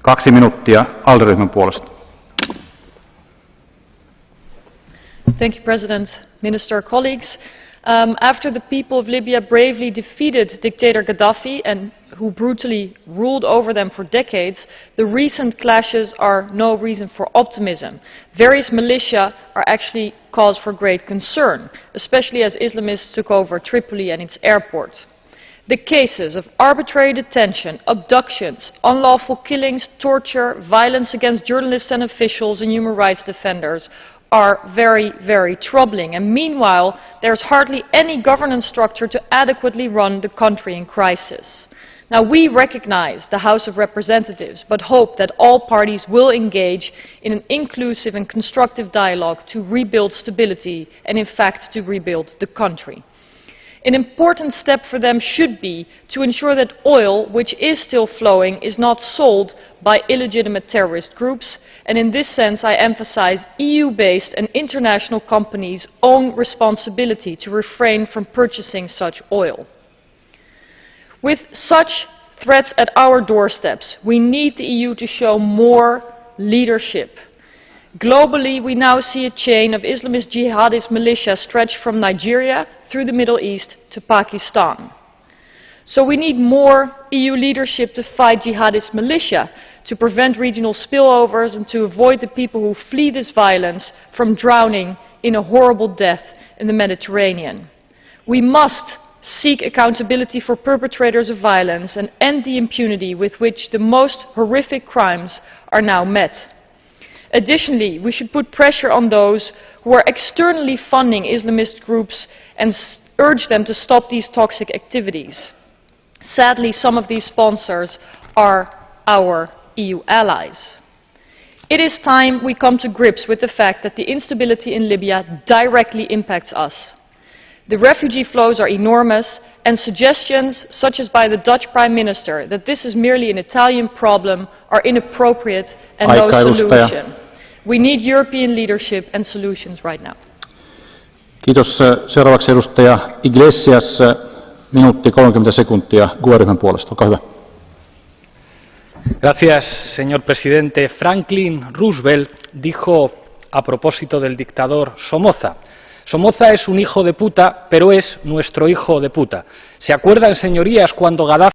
2 minuuttia ALDE-ryhmän puolesta. Thank you, President, Minister, colleagues. After the people of Libya bravely defeated dictator Gaddafi and who brutally ruled over them for decades, the recent clashes are no reason for optimism. Various militia are actually cause for great concern, especially as Islamists took over Tripoli and its airport. The cases of arbitrary detention, abductions, unlawful killings, torture, violence against journalists and officials and human rights defenders are very, very troubling. And meanwhile, there is hardly any governance structure to adequately run the country in crisis. Now, we recognize the House of Representatives, but hope that all parties will engage in an inclusive and constructive dialogue to rebuild stability and, in fact, to rebuild the country. An important step for them should be to ensure that oil, which is still flowing, is not sold by illegitimate terrorist groups, and in this sense I emphasize EU-based and international companies' own responsibility to refrain from purchasing such oil. With such threats at our doorsteps, we need the EU to show more leadership. Globally, we now see a chain of Islamist jihadist militia stretched from Nigeria through the Middle East to Pakistan. So we need more EU leadership to fight jihadist militia, to prevent regional spillovers and to avoid the people who flee this violence from drowning in a horrible death in the Mediterranean. We must seek accountability for perpetrators of violence and end the impunity with which the most horrific crimes are now met. Additionally, we should put pressure on those who are externally funding Islamist groups and urge them to stop these toxic activities. Sadly, some of these sponsors are our EU allies. It is time we come to grips with the fact that the instability in Libya directly impacts us. The refugee flows are enormous, and suggestions such as by the Dutch Prime Minister that this is merely an Italian problem are inappropriate and no solution. We need European leadership and solutions right now. Kiitos. Seuraavaksi edustaja Iglesias, minuutti 30 sekuntia GUE-ryhmän puolesta. Olkaa hyvä. Gracias, señor presidente. Franklin Roosevelt dijo a propósito del dictador Somoza: Somoza es un hijo de puta, pero es nuestro hijo de puta. ¿Se acuerdan, señorías, cuando Gaddafi